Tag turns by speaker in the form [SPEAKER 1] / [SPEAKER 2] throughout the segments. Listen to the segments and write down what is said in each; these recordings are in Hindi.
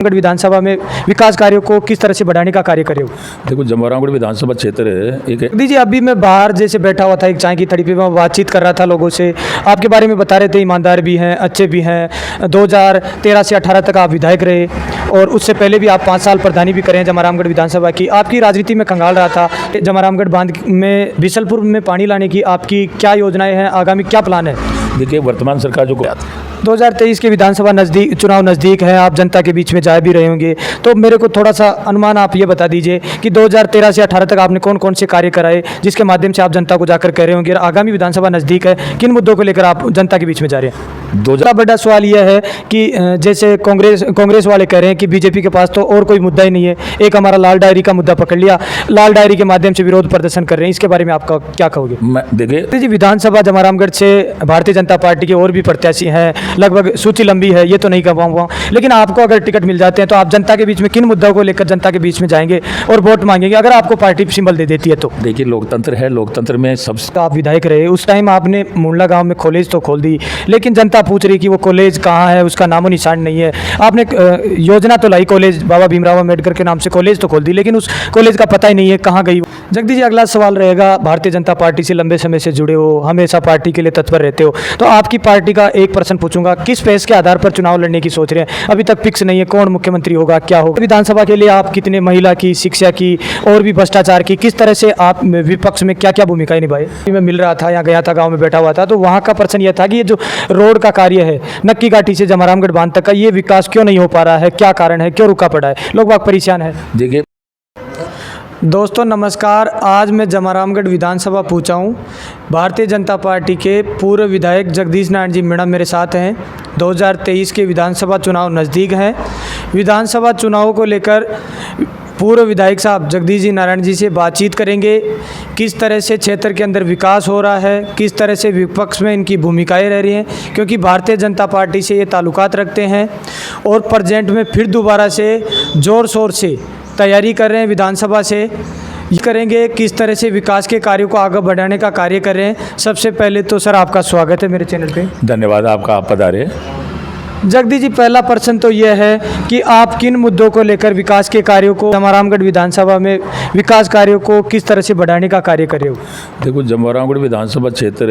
[SPEAKER 1] जमरामगढ़ विधानसभा में विकास कार्यों को किस तरह से बढ़ाने का कार्य करे हो?
[SPEAKER 2] देखो, जमरामगढ़ विधानसभा क्षेत्र एक
[SPEAKER 1] दीजिए, अभी मैं बाहर जैसे बैठा हुआ था एक चाय की थड़ी पे, मैं बातचीत कर रहा था लोगों से, आपके बारे में बता रहे थे ईमानदार भी हैं, अच्छे भी हैं। 2013 से 18 तक आप विधायक रहे और उससे पहले भी आप 5 साल प्रधानी भी करें जमरामगढ़ विधानसभा की। आपकी राजनीति में कंगाल रहा था। जमरामगढ़ बांध में बिसलपुर में पानी लाने की आपकी क्या योजनाएं हैं, आगामी क्या प्लान है?
[SPEAKER 2] देखिए, वर्तमान सरकार जो
[SPEAKER 1] 2023 के विधानसभा चुनाव नज़दीक है, आप जनता के बीच में जा भी रहे होंगे, तो मेरे को थोड़ा सा अनुमान आप ये बता दीजिए कि 2013 से 18 तक आपने कौन कौन से कार्य कराए जिसके माध्यम से आप जनता को जाकर कह रहे होंगे, आगामी विधानसभा नज़दीक है, किन मुद्दों को लेकर आप जनता के बीच में जा रहे हैं? दूसरा बड़ा सवाल यह है कि जैसे कांग्रेस वाले कह रहे हैं कि बीजेपी के पास तो और कोई मुद्दा ही नहीं है, एक हमारा लाल डायरी का मुद्दा पकड़ लिया, लाल डायरी के माध्यम से विरोध प्रदर्शन कर रहे हैं, इसके बारे में आपका क्या कहोगे?
[SPEAKER 2] देखिए
[SPEAKER 1] जी, विधानसभा जमरामगढ़ से भारतीय जनता पार्टी के और भी प्रत्याशी हैं, लगभग सूची लंबी है, ये तो नहीं कह पाऊंगा, लेकिन आपको अगर टिकट मिल जाते हैं तो आप जनता के बीच में किन मुद्दों को लेकर जनता के बीच में जाएंगे और वोट मांगेंगे अगर आपको पार्टी सिंबल दे देती है तो?
[SPEAKER 2] देखिए, लोकतंत्र है, लोकतंत्र में सबसे
[SPEAKER 1] आप विधायक रहे उस टाइम आपने मुंडला गांव में कॉलेज तो खोल दी, लेकिन जनता पूछ रही कि वो कॉलेज कहाँ है, उसका नामो निशान नहीं है। आपने योजना तो लाई, कॉलेज बाबा भीमराव अम्बेडकर के नाम से कॉलेज तो खोल दी, लेकिन उस कॉलेज का पता ही नहीं है कहाँ गई। जगदीश जी, अगला सवाल रहेगा, भारतीय जनता पार्टी से लंबे समय से जुड़े हो, हमेशा पार्टी के लिए तत्पर रहते हो, तो आपकी पार्टी का एक प्रश्न पूछूंगा, किस फेस के आधार पर चुनाव लड़ने की सोच रहे हैं? अभी तक फिक्स नहीं है कौन मुख्यमंत्री होगा, क्या होगा। विधानसभा के लिए आप कितने महिला की, शिक्षा की और भी भ्रष्टाचार की, किस तरह से आप विपक्ष में क्या क्या भूमिकाएं निभाए? मैं मिल रहा था, यहाँ गया था, गाँव में बैठा हुआ था, तो वहाँ का प्रश्न यह था कि ये जो रोड का कार्य है नक्की घाटी से जमरामगढ़ बांध तक का, ये विकास क्यों नहीं हो पा रहा है, क्या कारण है, क्यों रुका पड़ा है, लोग बाग परेशान है?
[SPEAKER 2] देखिए
[SPEAKER 1] दोस्तों नमस्कार, आज मैं जमरामगढ़ विधानसभा पहुंचा हूं। भारतीय जनता पार्टी के पूर्व विधायक जगदीश नारायण जी मीणा मेरे साथ हैं। 2023 के विधानसभा चुनाव नज़दीक हैं। विधानसभा चुनाव को लेकर पूर्व विधायक साहब जगदीश जी नारायण जी से बातचीत करेंगे, किस तरह से क्षेत्र के अंदर विकास हो रहा है, किस तरह से विपक्ष में इनकी भूमिकाएं रह रही हैं, क्योंकि भारतीय जनता पार्टी से ये ताल्लुकात रखते हैं और प्रेजेंट में फिर दोबारा से ज़ोर शोर से तैयारी कर रहे हैं विधानसभा से। ये करेंगे किस तरह से विकास के कार्यों को आगे बढ़ाने का कार्य कर रहे हैं। सबसे पहले तो सर आपका स्वागत है मेरे चैनल पे।
[SPEAKER 2] धन्यवाद आपका, आप पधारे।
[SPEAKER 1] जगदीश जी, पहला प्रश्न तो यह है कि आप किन मुद्दों को लेकर विकास के कार्यों को जमरामगढ़ विधानसभा में विकास कार्यों को किस तरह से बढ़ाने का कार्य कर रहे हो?
[SPEAKER 2] देखो, जमरामगढ़ विधानसभा क्षेत्र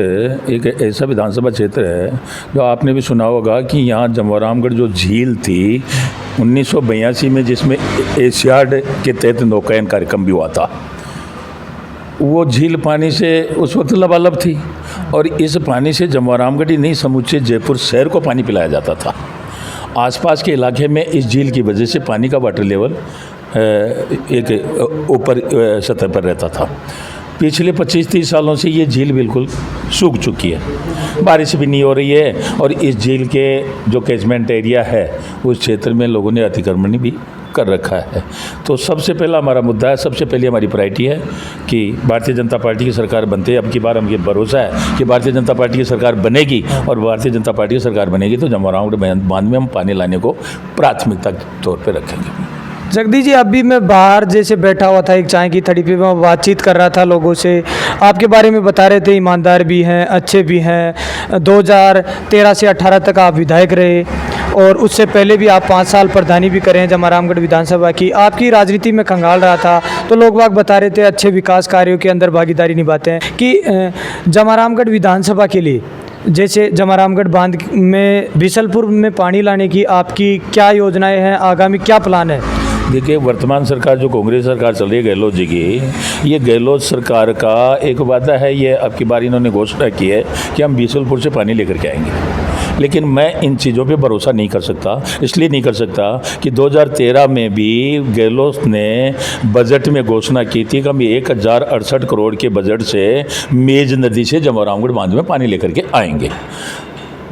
[SPEAKER 2] एक ऐसा विधानसभा क्षेत्र है जो आपने भी सुना होगा कि यहाँ जमरामगढ़ जो झील थी 1982 में, जिसमें एशियाड के तहत नौकायन कार्यक्रम भी हुआ था, वो झील पानी से उस वक्त लबालब थी और इस पानी से जमरामगढ़ ही नहीं, समूचे जयपुर शहर को पानी पिलाया जाता था। आसपास के इलाके में इस झील की वजह से पानी का वाटर लेवल एक ऊपर सतह पर रहता था। पिछले 25-30 सालों से ये झील बिल्कुल सूख चुकी है, बारिश भी नहीं हो रही है और इस झील के जो कैचमेंट एरिया है उस क्षेत्र में लोगों ने अतिक्रमण भी कर रखा है। तो सबसे पहला हमारा मुद्दा है, सबसे पहले हमारी प्रायोरिटी है कि भारतीय जनता पार्टी की सरकार बनते, अब की बार हमें भरोसा है कि भारतीय जनता पार्टी की सरकार बनेगी और भारतीय जनता पार्टी की सरकार बनेगी तो जमरामगढ़ बांध में हम पानी लाने को प्राथमिकता के तौर पर रखेंगे।
[SPEAKER 1] जगदीश जी, अभी मैं बाहर जैसे बैठा हुआ था एक चाय की थड़ी पे, मैं बातचीत कर रहा था लोगों से, आपके बारे में बता रहे थे ईमानदार भी हैं, अच्छे भी हैं। 2013 से 18 तक आप विधायक रहे और उससे पहले भी आप 5 साल प्रधानी भी करें जमरामगढ़ विधानसभा की। आपकी राजनीति में कंगाल रहा था, तो लोग बाग बता रहे थे अच्छे विकास कार्यों के अंदर भागीदारी निभाते हैं कि जमरामगढ़ विधानसभा के लिए जैसे जमरामगढ़ बांध में बिसलपुर में पानी लाने की आपकी क्या योजनाएं हैं, आगामी क्या प्लान है?
[SPEAKER 2] देखिए, वर्तमान सरकार जो कांग्रेस सरकार चल रही है गहलोत जी की, ये गहलोत सरकार का एक वादा है। ये अब की बार इन्होंने घोषणा की है कि हम बिसलपुर से पानी लेकर के आएंगे, लेकिन मैं इन चीज़ों पे भरोसा नहीं कर सकता। इसलिए नहीं कर सकता कि 2013 में भी गहलोत ने बजट में घोषणा की थी कि हम 1068 करोड़ के बजट से मेज नदी से जमरामगढ़ बांध में पानी लेकर के आएंगे।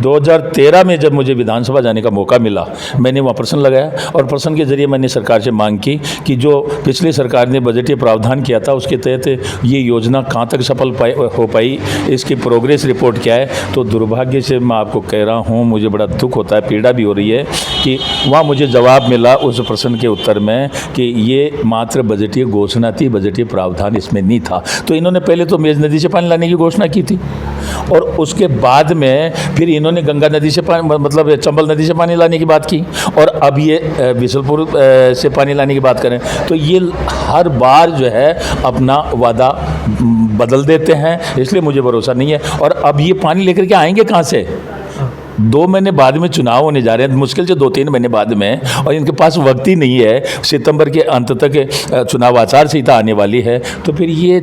[SPEAKER 2] 2013 में जब मुझे विधानसभा जाने का मौका मिला, मैंने वहाँ प्रश्न लगाया और प्रश्न के जरिए मैंने सरकार से मांग की कि जो पिछली सरकार ने बजटीय प्रावधान किया था उसके तहत ये योजना कहाँ तक सफल हो पाई, इसकी प्रोग्रेस रिपोर्ट क्या है। तो दुर्भाग्य से मैं आपको कह रहा हूँ, मुझे बड़ा दुख होता है, पीड़ा भी हो रही है कि वहाँ मुझे जवाब मिला उस प्रश्न के उत्तर में कि ये मात्र बजटीय घोषणा थी, बजटीय प्रावधान इसमें नहीं था। तो इन्होंने पहले तो मेज नदी से पानी लाने की घोषणा की थी और उसके बाद में फिर इन्होंने गंगा नदी से पानी, मतलब चंबल नदी से पानी लाने की बात की, और अब ये बिशलपुर से पानी लाने की बात करें, तो ये हर बार जो है अपना वादा बदल देते हैं, इसलिए मुझे भरोसा नहीं है। और अब ये पानी लेकर के आएंगे कहाँ से? 2 महीने बाद में चुनाव होने जा रहे हैं, मुश्किल से 2-3 महीने बाद में, और इनके पास वक्त ही नहीं है। सितंबर के अंत तक चुनाव आचार संहिता आने वाली है, तो फिर ये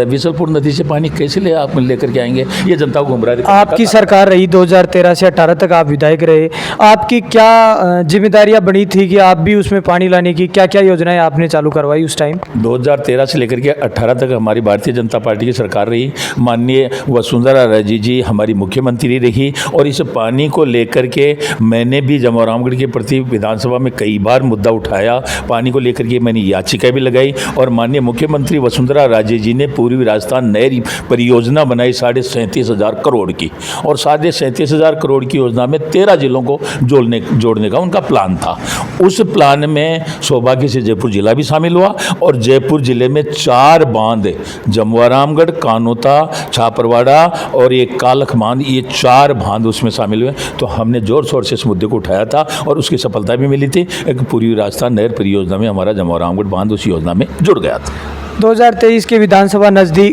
[SPEAKER 2] बिशलपुर नदी से पानी कैसे लेकर के आएंगे? ये जनता को गुमराह।
[SPEAKER 1] आपकी सरकार रही 2013 से 18 तक, आप विधायक रहे, आपकी क्या जिम्मेदारियां बनी थी कि आप भी उसमें पानी लाने की क्या क्या योजनाएं आपने चालू करवाई उस टाइम?
[SPEAKER 2] 2013 से लेकर के 18 तक हमारी भारतीय जनता पार्टी की सरकार रही। माननीय वसुंधरा राजे जी हमारी मुख्यमंत्री रही, और इस पानी को लेकर के मैंने भी जमोरामगढ़ के प्रति विधानसभा में कई बार मुद्दा उठाया। पानी को लेकर के मैंने याचिका भी लगाई, और माननीय मुख्यमंत्री वसुंधरा राजे जी ने पूर्वी राजस्थान नहर परियोजना बनाई 37,500 करोड़ की, और 37,500 करोड़ की योजना में 13 जिलों को जोड़ने का उनका प्लान था। उस प्लान में सौभाग्य से जयपुर जिला भी शामिल हुआ, और जयपुर जिले में 4 बांध, जमोरामगढ़, कानोता, छापरवाड़ा और एक कालख बांध, ये 4 बांध उसमें शामिल हुए। तो हमने जोर शोर से इस मुद्दे को उठाया था, और उसकी सफलता भी मिली थी। एक पूर्वी राजस्थान नहर परियोजना में हमारा जमोरामगढ़ बांध उस योजना में जुड़ गया था।
[SPEAKER 1] 2023 के विधानसभा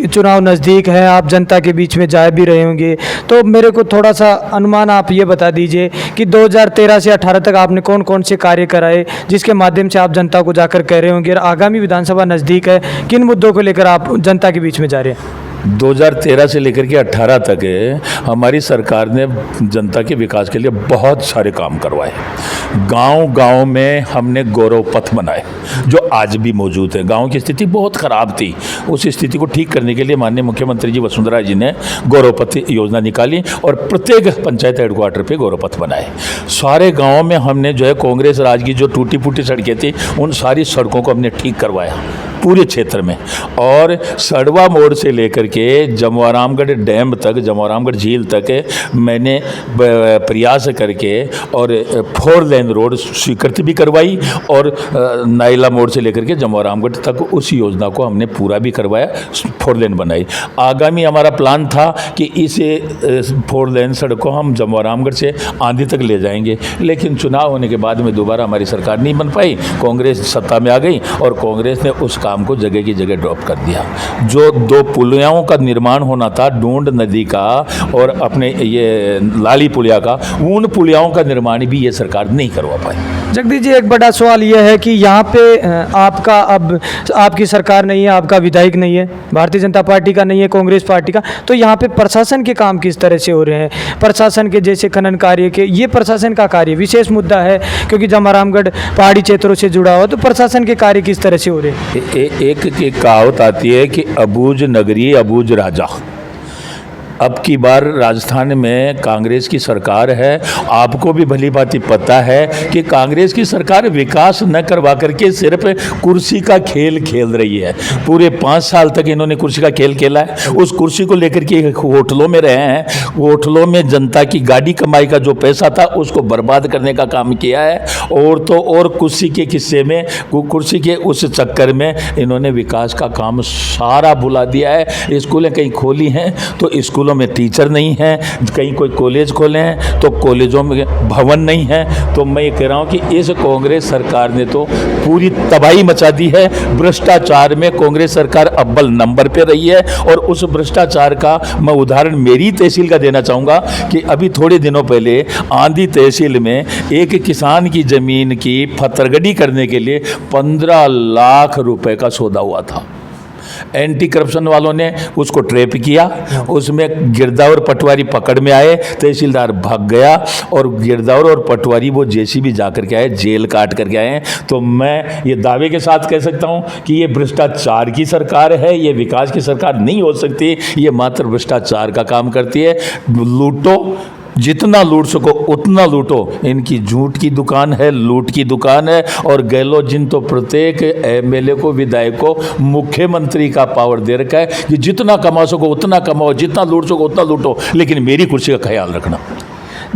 [SPEAKER 1] चुनाव नज़दीक है, आप जनता के बीच में जा भी रहे होंगे, तो मेरे को थोड़ा सा अनुमान आप ये बता दीजिए कि 2013 से 18 तक आपने कौन कौन से कार्य कराए जिसके माध्यम से आप जनता को जाकर कह रहे होंगे, और आगामी विधानसभा नज़दीक है, किन मुद्दों को लेकर आप जनता के बीच में जा रहे हैं?
[SPEAKER 2] 2013 से लेकर के 18 तक हमारी सरकार ने जनता के विकास के लिए बहुत सारे काम करवाए। गांव-गांव में हमने गौरव पथ बनाए जो आज भी मौजूद है। गांव की स्थिति बहुत ख़राब थी, उस स्थिति को ठीक करने के लिए माननीय मुख्यमंत्री जी वसुंधरा जी ने गौरव पथ योजना निकाली, और प्रत्येक पंचायत हेडक्वार्टर पे गौरव पथ बनाए। सारे गाँव में हमने जो है कांग्रेस राज की जो टूटी फूटी सड़कें थी, उन सारी सड़कों को हमने ठीक करवाया पूरे क्षेत्र में। और सड़वा मोड़ से लेकर के जमोरामगढ़ डैम तक, जमोरामगढ़ झील तक मैंने प्रयास करके और 4 लेन रोड स्वीकृत भी करवाई, और नाइला मोड़ से लेकर के जमोरामगढ़ तक उस योजना को हमने पूरा भी करवाया, 4 लेन बनाई। आगामी हमारा प्लान था कि इस 4 लेन सड़क को हम जमोरामगढ़ से आंधी तक ले जाएंगे, लेकिन चुनाव होने के बाद में दोबारा हमारी सरकार नहीं बन पाई, कांग्रेस सत्ता में आ गई, और कांग्रेस ने उस काम को जगह की जगह ड्रॉप कर दिया। जो 2 पुलियाओं का निर्माण होना था, डूंड नदी का और अपने ये लाली पुलिया का, उन पुलियाओं का निर्माण भी ये सरकार नहीं करवा पाई।
[SPEAKER 1] जगदीश जी, एक बड़ा सवाल यह है कि यहाँ पे आपका अब आपकी सरकार नहीं है, आपका विधायक नहीं है, भारतीय जनता पार्टी का नहीं है, कांग्रेस पार्टी का, तो यहाँ पे प्रशासन के काम किस तरह से हो रहे हैं? प्रशासन के जैसे खनन कार्य के, ये प्रशासन का कार्य विशेष मुद्दा है, क्योंकि जमोरामगढ़ पहाड़ी क्षेत्रों से जुड़ा हुआ, तो प्रशासन के कार्य किस तरह से हो रहे हैं?
[SPEAKER 2] एक कहावत आती है कि अबूझ नगरी अबूझ राजा। अब की बार राजस्थान में कांग्रेस की सरकार है। आपको भी भली भांति पता है कि कांग्रेस की सरकार विकास न करवा करके सिर्फ कुर्सी का खेल खेल रही है। पूरे 5 साल तक इन्होंने कुर्सी का खेल खेला है। उस कुर्सी को लेकर के होटलों में रहे हैं, होटलों में जनता की गाड़ी कमाई का जो पैसा था उसको बर्बाद करने का काम किया है, और तो और कुर्सी के किस्से में, कुर्सी के उस चक्कर में इन्होंने विकास का काम सारा भुला दिया है। स्कूलें कहीं खोली हैं तो स्कूलों में टीचर नहीं है, कहीं कोई कॉलेज खोले हैं तो कॉलेजों में भवन नहीं है। तो मैं ये कह रहा हूँ कि इस कांग्रेस सरकार ने तो पूरी तबाही मचा दी है। भ्रष्टाचार में कांग्रेस सरकार अव्वल नंबर पे रही है, और उस भ्रष्टाचार का मैं उदाहरण मेरी तहसील का देना चाहूँगा कि अभी थोड़े दिनों पहले आंधी तहसील में एक किसान की ज़मीन की फतरगड़ी करने के लिए 15 लाख रुपए का सौदा हुआ था। एंटी करप्शन वालों ने उसको ट्रैप किया, उसमें गिरदावर पटवारी पकड़ में आए, तहसीलदार भाग गया, और गिरदावर और पटवारी वो जेसीबी जा करके आए, जेल काट करके आए। तो मैं ये दावे के साथ कह सकता हूँ कि ये भ्रष्टाचार की सरकार है, ये विकास की सरकार नहीं हो सकती, ये मात्र भ्रष्टाचार का काम करती है। लूटो, जितना लूट सको उतना लूटो। इनकी झूठ की दुकान है, लूट की दुकान है। और गहलोत जिन तो प्रत्येक एमएलए को, विधायक को मुख्यमंत्री का पावर दे रखा है कि जितना कमा सको उतना कमाओ, जितना लूट सको उतना लूटो, लेकिन मेरी कुर्सी का ख्याल रखना।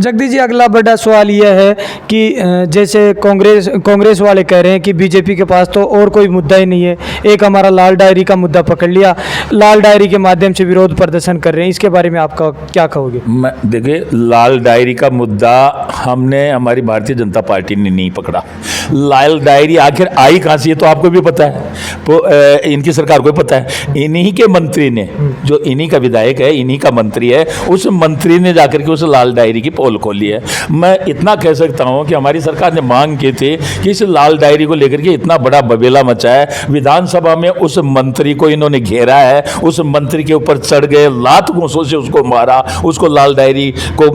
[SPEAKER 1] जगदीश जी, अगला बड़ा सवाल यह है कि जैसे कांग्रेस वाले कह रहे हैं कि बीजेपी के पास तो और कोई मुद्दा ही नहीं है, एक हमारा लाल डायरी का मुद्दा पकड़ लिया, लाल डायरी के माध्यम से विरोध प्रदर्शन कर रहे हैं, इसके बारे में आपका क्या कहोगे?
[SPEAKER 2] मैं देखिए, लाल डायरी का मुद्दा हमने, हमारी भारतीय जनता पार्टी ने नहीं पकड़ा। लाल डायरी आखिर आई कहाँ से, ये तो आपको भी पता है, तो इनकी सरकार को भी पता है। इन्हीं के मंत्री ने, जो इन्हीं का विधायक है, इन्हीं का मंत्री है, उस मंत्री ने जाकर के उस लाल डायरी की पोल खोली है। मैं इतना कह सकता हूँ कि हमारी सरकार ने मांग की थी कि इस लाल डायरी को लेकर के इतना बड़ा बबेला मचा है, विधानसभा में उस मंत्री को इन्होंने घेरा है, उस मंत्री के ऊपर चढ़ गए, लात घूंसों से उसको मारा, उसको लाल डायरी को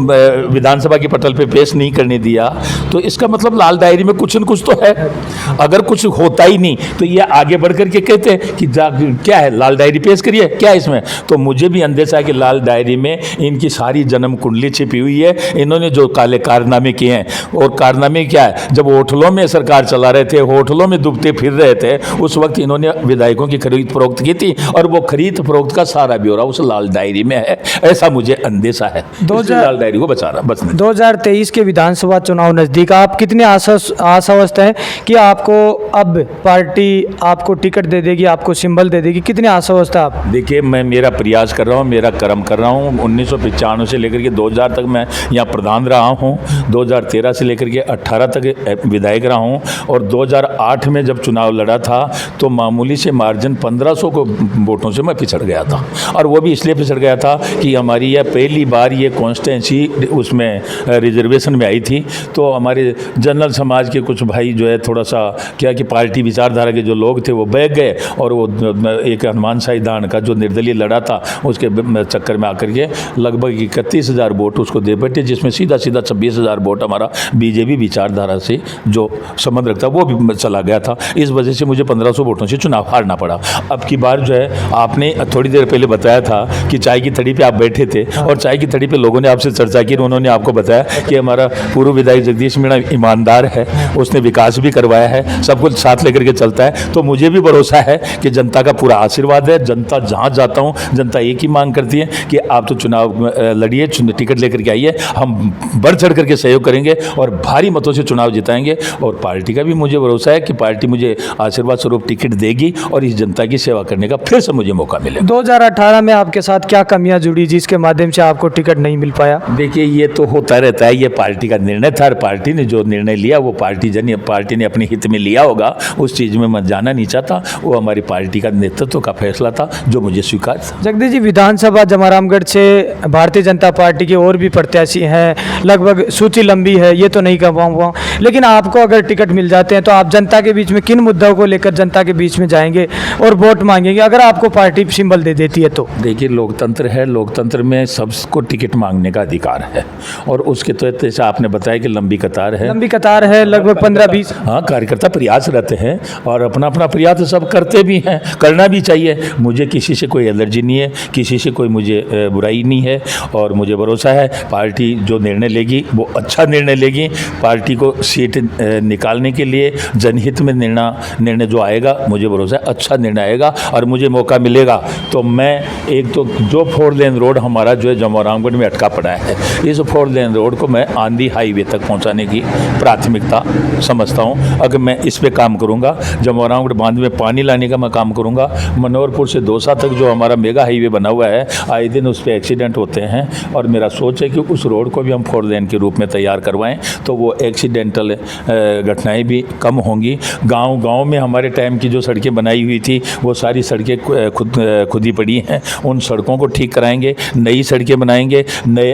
[SPEAKER 2] विधानसभा के पटल पे पेश नहीं करने दिया। तो इसका मतलब लाल डायरी में कुछ न कुछ तो है। अगर कुछ होता ही नहीं तो ये आगे बढ़ करके कहते हैं कि क्या है, लाल डायरी पेश करिए, क्या है इसमें। तो मुझे भी अंदेशा है कि लाल डायरी में इनकी सारी जन्म कुंडली छिपी हुई है। इन्होंने जो काले कारनामे किए हैं, और कारनामे क्या है, जब होटलों में सरकार चला रहे थे, होटलों में डूबते फिर रहे थे, उस वक्त इन्होंने विधायकों की खरीद फरोख्त की थी, और वो खरीद फरोख्त का सारा ब्यौरा उस लाल डायरी में है, ऐसा मुझे अंदेशा है। लाल डायरी को बचा रहा बस।
[SPEAKER 1] 2023 के विधानसभा चुनाव नजदीक, आप कितने आशावस्थ हैं कि आपको अब पार्टी आपको टिकट दे देगी, आपको सिंबल दे देगी, कितने आशावस्थ है आप?
[SPEAKER 2] देखिए, मैं मेरा प्रयास कर रहा हूँ, मेरा कर्म कर रहा हूँ। 1995 से लेकर के 2000 तक मैं यहाँ प्रधान रहा हूँ, 2013 से लेकर के 18 तक विधायक रहा हूँ, और 2008 में जब चुनाव लड़ा था तो मामूली से मार्जिन 1500 को वोटों से मैं पिछड़ गया था। और वो भी इसलिए पिछड़ गया था कि हमारी यह पहली बार ये कॉन्स्टिट्यूंसी उसमें रिजर्वेशन में आई थी। तो हमारे जनरल समाज के कुछ भाई जो है, थोड़ा सा क्या कि पार्टी विचारधारा के जो लोग थे वो बह गए, और वो एक हनुमान शाही दान का जो निर्दलीय लड़ा था उसके चक्कर में आकर के लगभग 31,000 वोट उसको दे बैठे, जिसमें सीधा 26,000 वोट हमारा बीजेपी विचारधारा से जो संबंध रखता वो भी चला गया था। इस वजह से मुझे 1500 वोटों से चुनाव हारना पड़ा। अब की बार जो है, आपने थोड़ी देर पहले बताया था कि चाय की थड़ी पे आप बैठे थे, और चाय की थड़ी पे लोगों ने आपसे चर्चा की, उन्होंने आपको बताया कि हमारा पूर्व विधायक जगदीश मीणा ईमानदार है, उसने विकास भी करवाया है, सब कुछ साथ लेकर के चलता है। तो मुझे भी भरोसा है कि जनता का पूरा आशीर्वाद है। जनता जहाँ जाता हूँ, जनता एक ही मांग करती है कि आप तो चुनाव लड़िए, टिकट लेकर के आइए, हम बढ़ चढ़ करके सहयोग करेंगे और भारी मतों से चुनाव जिताएंगे। और पार्टी का भी मुझे भरोसा है कि पार्टी मुझे आशीर्वाद स्वरूप टिकट देगी, और इस जनता की सेवा करने का फिर से मुझे मौका मिलेगा।
[SPEAKER 1] 2018 में आपके साथ क्या कमियां जुड़ी जिसके माध्यम से आपको टिकट नहीं मिल पाया?
[SPEAKER 2] देखिए, ये तो होता रहता है, ये पार्टी का निर्णय था, और पार्टी ने जो निर्णय लिया वो पार्टी ने अपने हित में लिया होगा। उस चीज़ में मैं जाना नहीं चाहता, वो हमारी पार्टी का नेतृत्व का फैसला था जो मुझे स्वीकार था।
[SPEAKER 1] जगदीश जी, विधानसभा जमारामगढ़ से भारतीय जनता पार्टी के और भी प्रत्याशी हैं, लगभग सूची लंबी है, ये तो नहीं कह पाऊँगा, लेकिन आपको अगर टिकट मिल जाते हैं तो आप जनता के बीच में किन मुद्दों को लेकर जनता के बीच में जाएंगे और वोट मांगेंगे अगर आपको पार्टी सिंबल दे देती है तो?
[SPEAKER 2] देखिए, लोकतंत्र है, लोकतंत्र में सबको टिकट मांगने का अधिकार है, और उसके तहत जैसे आपने बताया कि लंबी कतार है, लगभग 15-20 हाँ कार्यकर्ता प्रयासरत हैं, और अपना अपना प्रयास सब करते भी हैं, करना भी चाहिए। मुझे किसी से कोई एलर्जी नहीं है, किसी से कोई मुझे बुराई नहीं है, और मुझे भरोसा है पार्टी जो निर्णय लेगी वो अच्छा निर्णय लेगी। पार्टी को सीट निकालने के लिए जनहित में निर्णय जो आएगा, मुझे भरोसा है अच्छा निर्णय आएगा, और मुझे मौका मिलेगा तो मैं एक तो जो 4 लेन रोड हमारा जो है जमोरामगढ़ में अटका पड़ा है, इस 4 लेन रोड को मैं आंधी हाईवे तक पहुंचाने की प्राथमिकता समझता हूं। अगर मैं इस पे काम करूंगा, जमोरामगढ़ बांध में पानी लाने का मैं काम करूंगा, मनोहरपुर से दौसा तक जो हमारा मेगा हाईवे बना हुआ है, आए दिन उस पर एक्सीडेंट होते हैं, और मेरा सोच है कि उस रोड को भी हम 4 लेन के रूप में तैयार करवाएं तो वो एक्सीडेंटल घटनाएं भी कम होंगी। गांव में हमारे टाइम की जो सड़कें बनाई हुई थी वो सारी सड़कें खुद ही पड़ी हैं, उन सड़कों को ठीक कराएंगे, नई सड़कें बनाएंगे, नए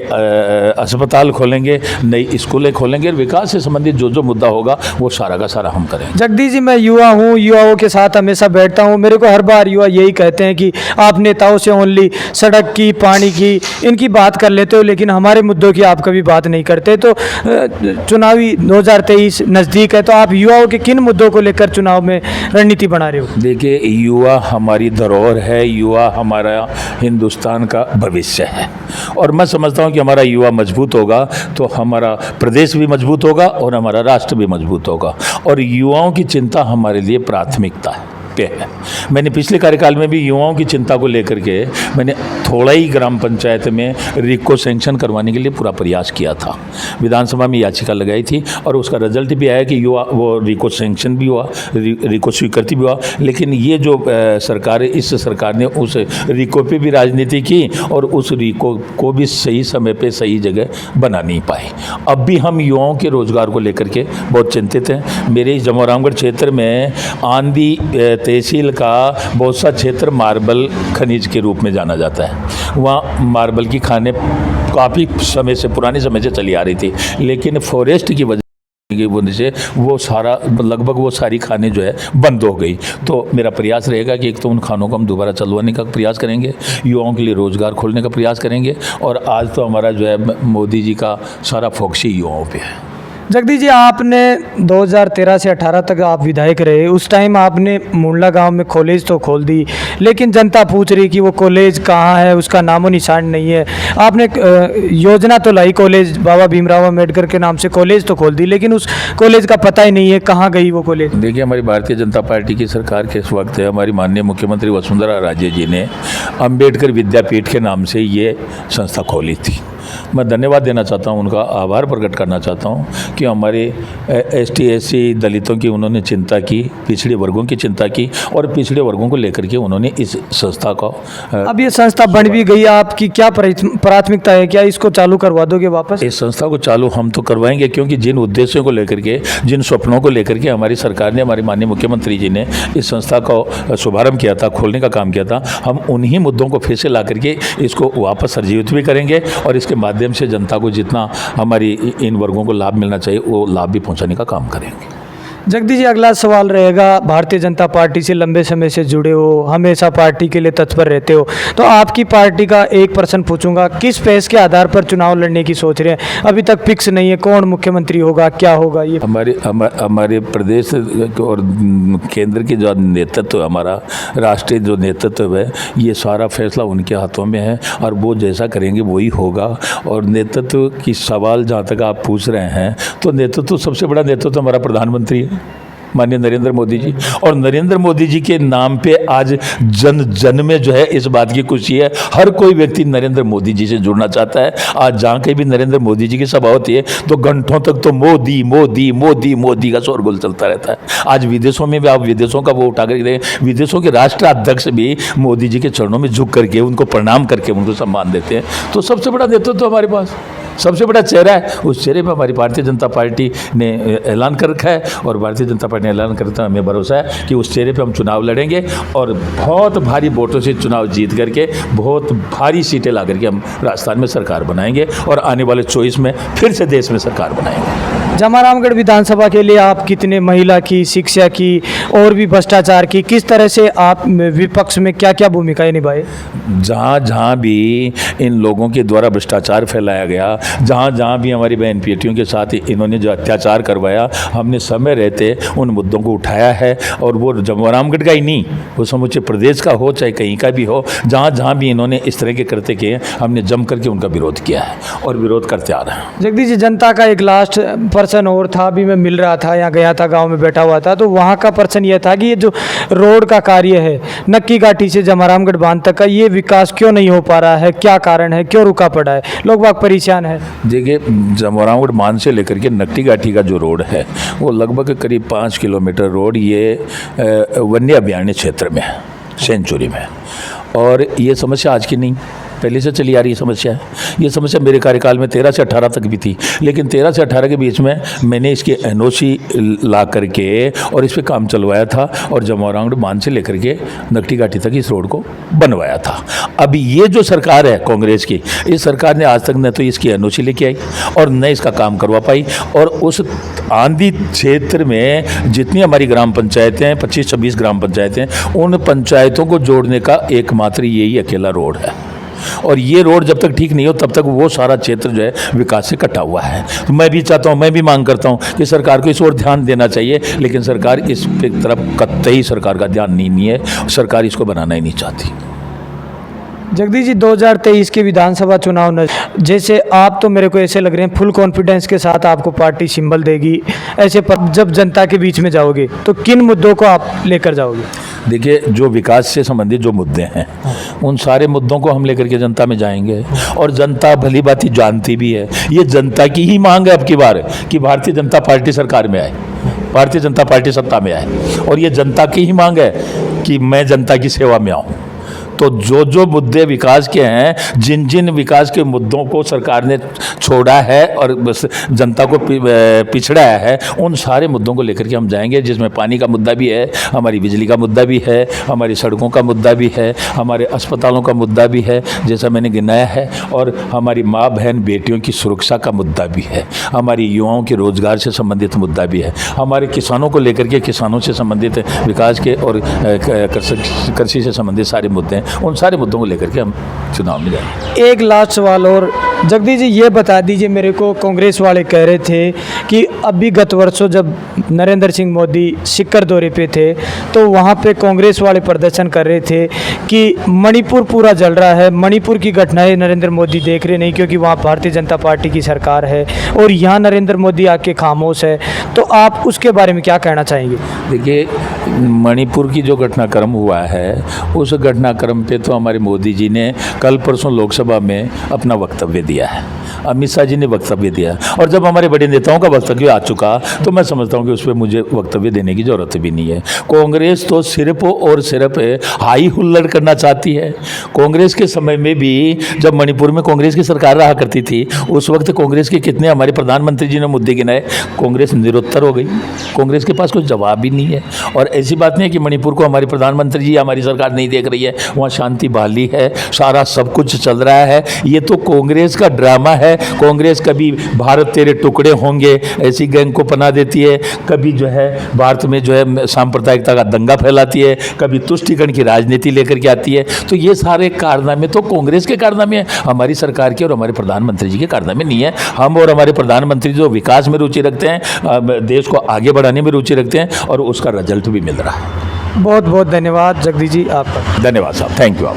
[SPEAKER 2] अस्पताल खोलेंगे, नई स्कूलें खोलेंगे, विकास से संबंधित जो मुद्दा होगा वो सारा का सारा हम करेंगे।
[SPEAKER 1] जगदीश जी, मैं युवा हूँ, युवाओं के साथ हमेशा बैठता हूँ, मेरे को हर बार युवा यही कहते हैं कि आप नेताओं से ओनली सड़क की, पानी की, इनकी बात कर लेते हो, लेकिन हमारे मुद्दों की आप कभी बात नहीं करते। तो चुनावी 2023 नज़दीक है, तो आप युवाओं के किन मुद्दों को लेकर चुनाव में रणनीति बना रहे हो?
[SPEAKER 2] देखिए, युवा हमारी धरोहर है, युवा हमारा हिंदुस्तान का भविष्य है, और मैं समझता हूँ कि हमारा युवा मजबूत होगा तो हमारा प्रदेश भी मजबूत होगा और हमारा राष्ट्र भी मजबूत होगा, और युवाओं की चिंता हमारे लिए प्राथमिकता है। मैंने पिछले कार्यकाल में भी युवाओं की चिंता को लेकर के मैंने थोड़ा ही ग्राम पंचायत में रिको सैंक्शन करवाने के लिए पूरा प्रयास किया था। विधानसभा में याचिका लगाई थी और उसका रिजल्ट भी आया कि युवा वो रिको सैंक्शन भी हुआ, रिको स्वीकृति भी हुआ। लेकिन ये जो सरकार है, इस सरकार ने उस रिको पे भी राजनीति की और उस रिको को भी सही समय पे सही जगह बना नहीं पाई। अब भी हम युवाओं के रोजगार को लेकर के बहुत चिंतित हैं। मेरे इस जमोई रामगढ़ क्षेत्र में आंधी तहसील का बहुत सा क्षेत्र मार्बल खनिज के रूप में जाना जाता है। वहाँ मार्बल की खानें काफ़ी समय से, पुराने समय से चली आ रही थी, लेकिन फॉरेस्ट की वजह से वो सारा, लगभग वो सारी खानें जो है बंद हो गई। तो मेरा प्रयास रहेगा कि एक तो उन खानों को हम दोबारा चलवाने का प्रयास करेंगे, युवाओं के लिए रोज़गार खोलने का प्रयास करेंगे। और आज तो हमारा जो है मोदी जी का सारा फोकस ही युवाओं पे है।
[SPEAKER 1] जगदीश जी, आपने 2013 से 18 तक आप विधायक रहे। उस टाइम आपने मुंडला गांव में कॉलेज तो खोल दी, लेकिन जनता पूछ रही कि वो कॉलेज कहाँ है, उसका नामो निशान नहीं है। आपने योजना तो लाई, कॉलेज बाबा भीमराव अम्बेडकर के नाम से कॉलेज तो खोल दी, लेकिन उस कॉलेज का पता ही नहीं है कहाँ गई वो कॉलेज।
[SPEAKER 2] देखिए, हमारी भारतीय जनता पार्टी की सरकार के इस वक्त है, हमारी माननीय मुख्यमंत्री वसुंधरा राजे जी ने अम्बेडकर विद्यापीठ के नाम से ये संस्था खोली थी। मैं धन्यवाद देना चाहता हूं, उनका आभार प्रकट करना चाहता हूं कि हमारे ST SC दलितों की उन्होंने चिंता की, पिछड़े वर्गों की चिंता की और पिछड़े वर्गों को लेकर के उन्होंने इस संस्था को
[SPEAKER 1] अब ये संस्था बन भी गई, आपकी क्या प्राथमिकता है? क्या इसको चालू करवा दोगे वापस?
[SPEAKER 2] इस संस्था को चालू हम तो करवाएंगे, क्योंकि जिन उद्देश्यों को लेकर के, जिन सपनों को लेकर के हमारी सरकार ने, हमारे माननीय मुख्यमंत्री जी ने इस संस्था का शुभारंभ किया था, खोलने का काम किया था, हम उन्हीं मुद्दों को फिर से ला करके इसको वापस सरजीवित भी करेंगे और इसके माध्यम से जनता को जितना हमारी इन वर्गों को लाभ मिलना चाहिए वो लाभ भी पहुंचाने का काम करेंगे।
[SPEAKER 1] जगदीश जी, अगला सवाल रहेगा, भारतीय जनता पार्टी से लंबे समय से जुड़े हो, हमेशा पार्टी के लिए तत्पर रहते हो, तो आपकी पार्टी का एक प्रश्न पूछूंगा, किस पेश के आधार पर चुनाव लड़ने की सोच रहे हैं? अभी तक फिक्स नहीं है कौन मुख्यमंत्री होगा, क्या होगा? ये
[SPEAKER 2] हमारे प्रदेश और केंद्र की जो नेतृत्व, हमारा राष्ट्रीय जो नेतृत्व है, ये सारा फैसला उनके हाथों में है और वो जैसा करेंगे वही होगा। और नेतृत्व की सवाल जहाँ तक आप पूछ रहे हैं, तो नेतृत्व, सबसे बड़ा नेतृत्व हमारा प्रधानमंत्री है, माननीय नरेंद्र मोदी जी। और नरेंद्र मोदी जी के नाम पे आज जन जन में जो है इस बात की खुशी है, हर कोई व्यक्ति नरेंद्र मोदी जी से जुड़ना चाहता है। आज जहाँ कहीं भी नरेंद्र मोदी जी की सभा होती है तो घंटों तक तो मोदी मोदी मोदी मोदी का शोरगुल चलता रहता है। आज विदेशों में भी आप विदेशों का वो उठा कर देखें, विदेशों के राष्ट्राध्यक्ष भी मोदी जी के चरणों में झुक करके, उनको प्रणाम करके उनको सम्मान देते हैं। तो सबसे बड़ा नेतृत्व तो हमारे पास, सबसे बड़ा चेहरा है, उस चेहरे पर हमारी भारतीय जनता पार्टी ने ऐलान कर रखा है और भारतीय जनता पार्टी ने ऐलान करता है, हमें भरोसा है कि उस चेहरे पे हम चुनाव लड़ेंगे और बहुत भारी वोटों से चुनाव जीत करके बहुत भारी सीटें ला करके हम राजस्थान में सरकार बनाएंगे और आने वाले 24 में फिर से देश में सरकार बनाएंगे।
[SPEAKER 1] जमोई रामगढ़ विधानसभा के लिए आप कितने, महिला की, शिक्षा की और भी भ्रष्टाचार की, किस तरह से आप विपक्ष में क्या क्या भूमिकाएं निभाए?
[SPEAKER 2] जहाँ भी इन लोगों के द्वारा भ्रष्टाचार फैलाया गया, जहाँ भी हमारी बहन बेटियों के साथ इन्होंने जो अत्याचार करवाया, हमने समय रहते उन मुद्दों को उठाया है। और वो जमोई रामगढ़ का ही नहीं, वो समूचे प्रदेश का हो चाहे कहीं का भी हो, जहाँ भी इन्होंने इस तरह के करते किए, हमने जम करके उनका विरोध किया है और विरोध करते आ रहे हैं।
[SPEAKER 1] जगदीश जी, जनता का एक लास्ट पर्सन और था, अभी मैं मिल रहा था, यहाँ गया था, गांव में बैठा हुआ था, तो वहाँ का पर्सन ये था कि ये जो रोड का कार्य है नक्की घाटी से जमोई रामगढ़ बांध तक का, ये विकास क्यों नहीं हो पा रहा है, क्या कारण है, क्यों रुका पड़ा है, लोग बाग परेशान है?
[SPEAKER 2] देखिए, जमोई रामगढ़ बांध से लेकर के नक्की घाटी का जो रोड है वो लगभग करीब 5 किलोमीटर रोड ये वन्य अभयारण्य क्षेत्र में है, सेंचुरी में। और ये समस्या आज की नहीं, पहले से चली आ रही समस्या है। ये समस्या मेरे कार्यकाल में 13 से 18 तक भी थी, लेकिन 13 से 18 के बीच में मैंने इसके NOC ला करके और इस पर काम चलवाया था और जमोई रामगढ़ बांध से लेकर के नक्टी घाटी तक इस रोड को बनवाया था। अभी ये जो सरकार है कांग्रेस की, इस सरकार ने आज तक न तो इसकी NOC लेके आई और न इसका काम करवा पाई। और उस आंधी क्षेत्र में जितनी हमारी ग्राम पंचायतें हैं, 25-26 ग्राम पंचायतें, उन पंचायतों को जोड़ने का एकमात्र यही अकेला रोड है। और ये रोड जब तक ठीक नहीं हो तब तक वो सारा क्षेत्र जो है विकास से कटा हुआ है। तो मैं भी चाहता हूँ, मैं भी मांग करता हूँ कि सरकार को इस ओर ध्यान देना चाहिए, लेकिन सरकार इस तरफ कतई सरकार का ध्यान नहीं है, सरकार इसको बनाना ही नहीं चाहती।
[SPEAKER 1] जगदीश जी, 2023 के विधानसभा चुनाव जैसे आप तो मेरे को ऐसे लग रहे हैं फुल कॉन्फिडेंस के साथ आपको पार्टी सिंबल देगी, ऐसे पर जब जनता के बीच में जाओगे तो किन मुद्दों को आप लेकर जाओगे?
[SPEAKER 2] देखिए, जो विकास से संबंधित जो मुद्दे हैं उन सारे मुद्दों को हम लेकर के जनता में जाएंगे, और जनता भली भांति जानती भी है। ये जनता की ही मांग है अब की बार कि भारतीय जनता पार्टी सरकार में आए, भारतीय जनता पार्टी सत्ता में आए, और ये जनता की ही मांग है कि मैं जनता की सेवा में आऊँ। तो जो जो मुद्दे विकास के हैं, जिन जिन विकास के मुद्दों को सरकार ने छोड़ा है और बस जनता को पिछड़ाया है, उन सारे मुद्दों को लेकर के हम जाएंगे, जिसमें पानी का मुद्दा भी है, हमारी बिजली का मुद्दा भी है, हमारी सड़कों का मुद्दा भी है, हमारे अस्पतालों का मुद्दा भी है जैसा मैंने गिनाया है, और हमारी माँ बहन बेटियों की सुरक्षा का मुद्दा भी है, हमारी युवाओं के रोजगार से संबंधित मुद्दा भी है, हमारे किसानों को लेकर के किसानों से संबंधित विकास के और कृषि से संबंधित सारे मुद्दे हैं। उन सारे मुद्दों को लेकर के हम चुनाव में जाएंगे।
[SPEAKER 1] एक लास्ट सवाल और, जगदीश जी ये बता दीजिए मेरे को, कांग्रेस वाले कह रहे थे कि अभी गत वर्षों जब नरेंद्र सिंह मोदी सिक्कर दौरे पे थे तो वहाँ पे कांग्रेस वाले प्रदर्शन कर रहे थे कि मणिपुर पूरा जल रहा है, मणिपुर की घटनाएं नरेंद्र मोदी देख रहे नहीं क्योंकि वहाँ भारतीय जनता पार्टी की सरकार है, और यहाँ नरेंद्र मोदी आके खामोश है। तो आप उसके बारे में क्या कहना चाहेंगे?
[SPEAKER 2] देखिए, मणिपुर की जो घटनाक्रम हुआ है उस घटनाक्रम पे तो हमारे मोदी जी ने कल परसों लोकसभा में अपना वक्तव्य दिया है, अमित शाह जी ने वक्तव्य दिया, और जब हमारे बड़े नेताओं का वक्तव्य आ चुका तो मैं समझता हूं कि उस पर मुझे वक्तव्य देने की ज़रूरत भी नहीं है। कांग्रेस तो सिर्फ और सिर्फ हाई हुल्लड़ करना चाहती है। कांग्रेस के समय में भी जब मणिपुर में कांग्रेस की सरकार रहा करती थी उस वक्त कांग्रेस के कितने हमारे प्रधानमंत्री जी ने मुद्दे गिनाए, कांग्रेस निरुत्तर हो गई, कांग्रेस के पास कोई जवाब ही नहीं है। और ऐसी बात नहीं है कि मणिपुर को हमारे प्रधानमंत्री जी हमारी सरकार नहीं देख रही है, वहाँ शांति बहाली है, सारा सब कुछ चल रहा है। ये तो कांग्रेस का ड्रामा है। कांग्रेस कभी भारत तेरे टुकड़े होंगे ऐसी गैंग को पना देती है, कभी जो है भारत में जो है सांप्रदायिकता का दंगा फैलाती है, कभी तुष्टीकरण की राजनीति लेकर के आती है। तो ये सारे कारनामे तो कांग्रेस के कारनामे हैं, हमारी सरकार के और हमारे प्रधानमंत्री जी के कारनामे नहीं है। हम और हमारे प्रधानमंत्री जो विकास में रुचि रखते हैं, देश को आगे बढ़ाने में रुचि रखते हैं, और उसका रिजल्ट भी मिल रहा है।
[SPEAKER 1] बहुत बहुत धन्यवाद जगदीश जी आपका।
[SPEAKER 2] धन्यवाद साहब, थैंक यू।